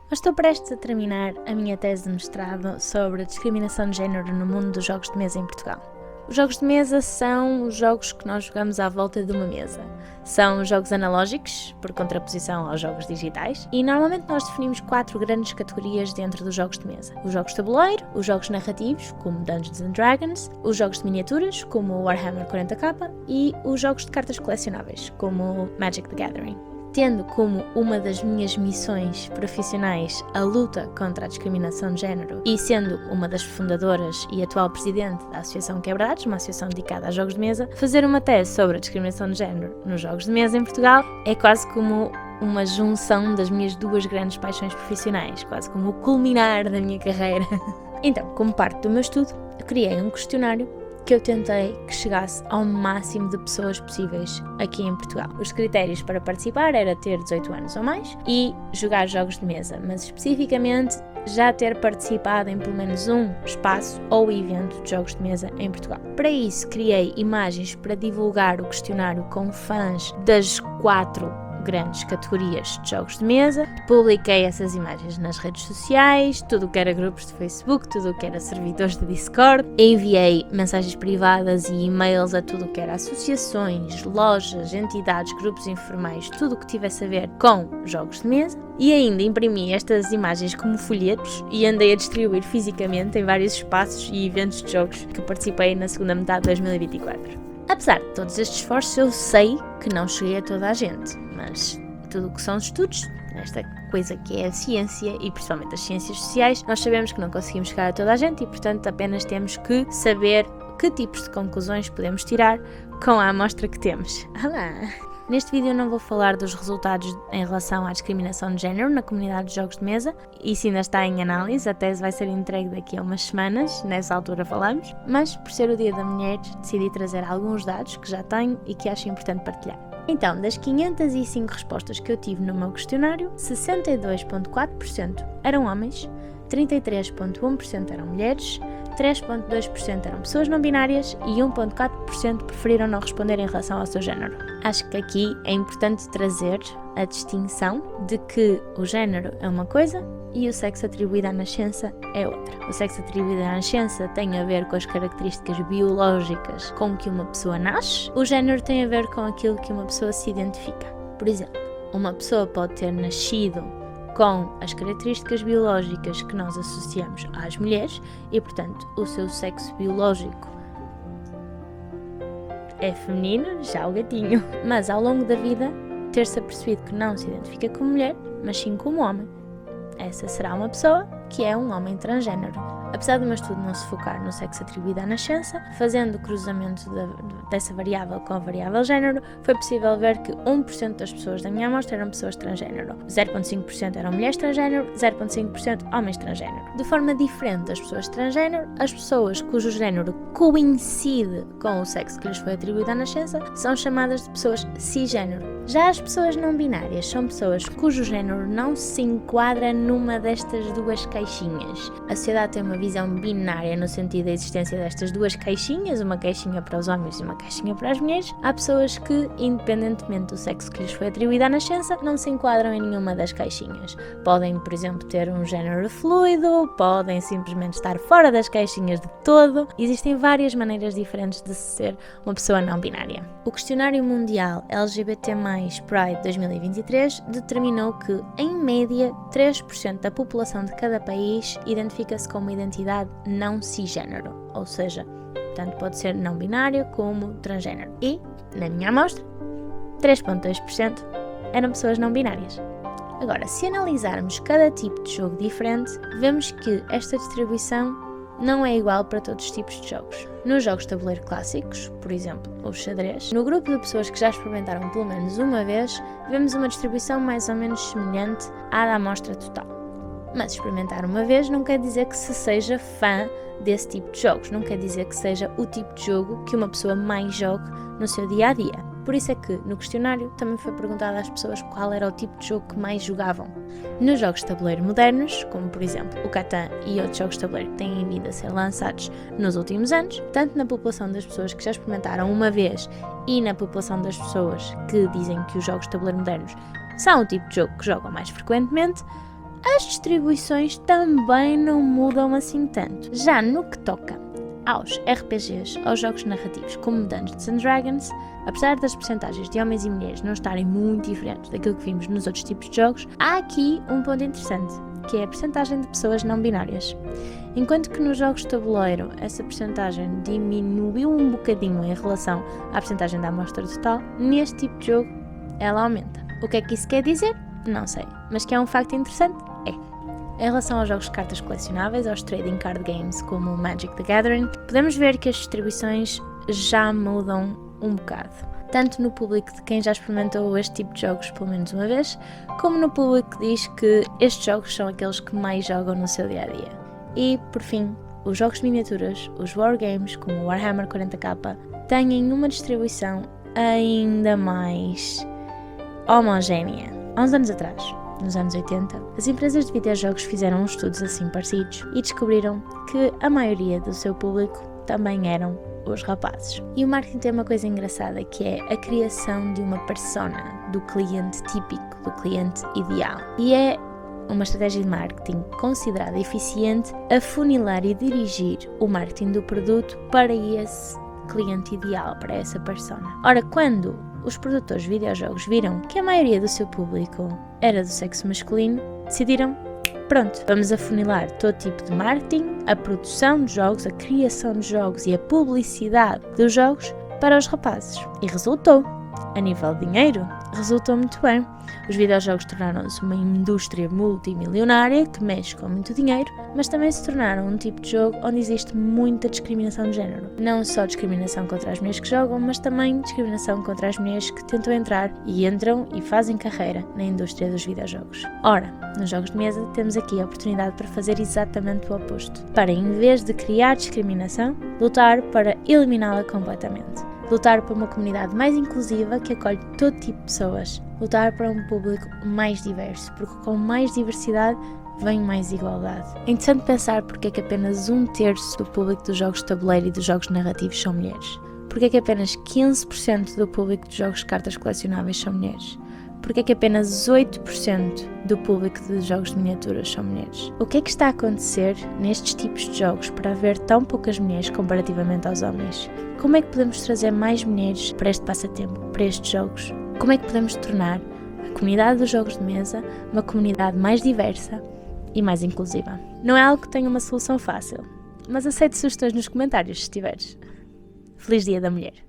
Eu estou prestes a terminar a minha tese de mestrado sobre a discriminação de género no mundo dos jogos de mesa em Portugal. Os jogos de mesa são os jogos que nós jogamos à volta de uma mesa. São jogos analógicos, por contraposição aos jogos digitais, e normalmente nós definimos 4 grandes categorias dentro dos jogos de mesa. Os jogos de tabuleiro, os jogos narrativos, como Dungeons & Dragons, os jogos de miniaturas, como o Warhammer 40k, e os jogos de cartas colecionáveis, como o Magic the Gathering. Tendo como uma das minhas missões profissionais a luta contra a discriminação de género e sendo uma das fundadoras e atual presidente da Associação Quebrados, uma associação dedicada a jogos de mesa, fazer uma tese sobre a discriminação de género nos jogos de mesa em Portugal é quase como uma junção das minhas 2 grandes paixões profissionais, quase como o culminar da minha carreira. Então, como parte do meu estudo, eu criei um questionário que eu tentei que chegasse ao máximo de pessoas possíveis aqui em Portugal. Os critérios para participar era ter 18 anos ou mais e jogar jogos de mesa, mas especificamente já ter participado em pelo menos um espaço ou evento de jogos de mesa em Portugal. Para isso, criei imagens para divulgar o questionário com fãs das 4 grandes categorias de jogos de mesa, publiquei essas imagens nas redes sociais, tudo o que era grupos de Facebook, tudo o que era servidores de Discord, enviei mensagens privadas e e-mails a tudo o que era associações, lojas, entidades, grupos informais, tudo o que tivesse a ver com jogos de mesa, e ainda imprimi estas imagens como folhetos e andei a distribuir fisicamente em vários espaços e eventos de jogos que participei na segunda metade de 2024. Apesar de todos estes esforços, eu sei que não cheguei a toda a gente, mas tudo o que são estudos, esta coisa que é a ciência e principalmente as ciências sociais, nós sabemos que não conseguimos chegar a toda a gente e, portanto, apenas temos que saber que tipos de conclusões podemos tirar com a amostra que temos. Olá! Neste vídeo eu não vou falar dos resultados em relação à discriminação de género na comunidade de jogos de mesa, isso ainda está em análise, a tese vai ser entregue daqui a umas semanas, nessa altura falamos, mas por ser o Dia da Mulher decidi trazer alguns dados que já tenho e que acho importante partilhar. Então, das 505 respostas que eu tive no meu questionário, 62,4% eram homens, 33,1% eram mulheres, 3,2% eram pessoas não binárias e 1,4% preferiram não responder em relação ao seu género. Acho que aqui é importante trazer a distinção de que o género é uma coisa e o sexo atribuído à nascença é outra. O sexo atribuído à nascença tem a ver com as características biológicas com que uma pessoa nasce. O género tem a ver com aquilo que uma pessoa se identifica. Por exemplo, uma pessoa pode ter nascido com as características biológicas que nós associamos às mulheres e, portanto, o seu sexo biológico é feminino, já o gatinho. Mas ao longo da vida, ter-se apercebido que não se identifica como mulher, mas sim como homem. Essa será uma pessoa que é um homem transgênero. Apesar do meu estudo não se focar no sexo atribuído à nascença, fazendo o cruzamento dessa variável com a variável género, foi possível ver que 1% das pessoas da minha amostra eram pessoas transgênero, 0,5% eram mulheres transgênero, 0,5% homens transgênero. De forma diferente das pessoas transgênero, as pessoas cujo género coincide com o sexo que lhes foi atribuído à nascença são chamadas de pessoas cisgênero. Já as pessoas não binárias são pessoas cujo género não se enquadra numa destas 2 caixinhas. A sociedade tem uma visão binária no sentido da existência destas 2 caixinhas, uma caixinha para os homens e uma caixinha para as mulheres. Há pessoas que, independentemente do sexo que lhes foi atribuído à nascença, não se enquadram em nenhuma das caixinhas. Podem, por exemplo, ter um género fluido, podem simplesmente estar fora das caixinhas de todo. Existem várias maneiras diferentes de ser uma pessoa não binária. O questionário mundial LGBT+ Pride 2023 determinou que, em média, 3% da população de cada país identifica-se como identidade não cisgênero, ou seja, tanto pode ser não binário como transgênero. E, na minha amostra, 3,2% eram pessoas não binárias. Agora, se analisarmos cada tipo de jogo diferente, vemos que esta distribuição não é igual para todos os tipos de jogos. Nos jogos de tabuleiro clássicos, por exemplo, o xadrez, no grupo de pessoas que já experimentaram pelo menos uma vez, vemos uma distribuição mais ou menos semelhante à da amostra total. Mas experimentar uma vez não quer dizer que se seja fã desse tipo de jogos, não quer dizer que seja o tipo de jogo que uma pessoa mais jogue no seu dia-a-dia. Por isso é que, no questionário, também foi perguntado às pessoas qual era o tipo de jogo que mais jogavam. Nos jogos de tabuleiro modernos, como por exemplo o Catan e outros jogos de tabuleiro que têm vindo a ser lançados nos últimos anos, tanto na população das pessoas que já experimentaram uma vez e na população das pessoas que dizem que os jogos de tabuleiro modernos são o tipo de jogo que jogam mais frequentemente, as distribuições também não mudam assim tanto. Já no que toca aos RPGs, aos jogos narrativos como Dungeons & Dragons, apesar das percentagens de homens e mulheres não estarem muito diferentes daquilo que vimos nos outros tipos de jogos, há aqui um ponto interessante, que é a percentagem de pessoas não binárias. Enquanto que nos jogos de tabuleiro essa percentagem diminuiu um bocadinho em relação à percentagem da amostra total, neste tipo de jogo ela aumenta. O que é que isso quer dizer? Não sei, mas que é um facto interessante, é. Em relação aos jogos de cartas colecionáveis, aos trading card games como o Magic the Gathering, podemos ver que as distribuições já mudam um bocado. Tanto no público de quem já experimentou este tipo de jogos pelo menos uma vez, como no público que diz que estes jogos são aqueles que mais jogam no seu dia-a-dia. E, por fim, os jogos de miniaturas, os wargames como o Warhammer 40k, têm uma distribuição ainda mais homogénea. Há uns anos atrás, nos anos 80, as empresas de videojogos fizeram uns estudos assim parecidos e descobriram que a maioria do seu público também eram os rapazes. E o marketing tem uma coisa engraçada, que é a criação de uma persona, do cliente típico, do cliente ideal. E é uma estratégia de marketing considerada eficiente afunilar e dirigir o marketing do produto para esse cliente ideal, para essa persona. Ora, quando os produtores de videojogos viram que a maioria do seu público era do sexo masculino, decidiram: pronto, vamos afunilar todo tipo de marketing, a produção de jogos, a criação de jogos e a publicidade dos jogos para os rapazes. E resultou. A nível de dinheiro, resultou muito bem. Os videojogos tornaram-se uma indústria multimilionária que mexe com muito dinheiro, mas também se tornaram um tipo de jogo onde existe muita discriminação de género. Não só discriminação contra as mulheres que jogam, mas também discriminação contra as mulheres que tentam entrar e entram e fazem carreira na indústria dos videojogos. Ora, nos jogos de mesa temos aqui a oportunidade para fazer exatamente o oposto. Para, em vez de criar discriminação, lutar para eliminá-la completamente. Lutar por uma comunidade mais inclusiva que acolhe todo tipo de pessoas. Lutar para um público mais diverso, porque com mais diversidade vem mais igualdade. É interessante pensar porque é que apenas 1/3 do público dos jogos de tabuleiro e dos jogos narrativos são mulheres. Porque é que apenas 15% do público dos jogos de cartas colecionáveis são mulheres. Porque é que apenas 8% do público dos jogos de miniaturas são mulheres. O que é que está a acontecer nestes tipos de jogos para haver tão poucas mulheres comparativamente aos homens? Como é que podemos trazer mais mulheres para este passatempo, para estes jogos? Como é que podemos tornar a comunidade dos jogos de mesa uma comunidade mais diversa e mais inclusiva? Não é algo que tenha uma solução fácil, mas aceito sugestões nos comentários se tiveres. Feliz Dia da Mulher!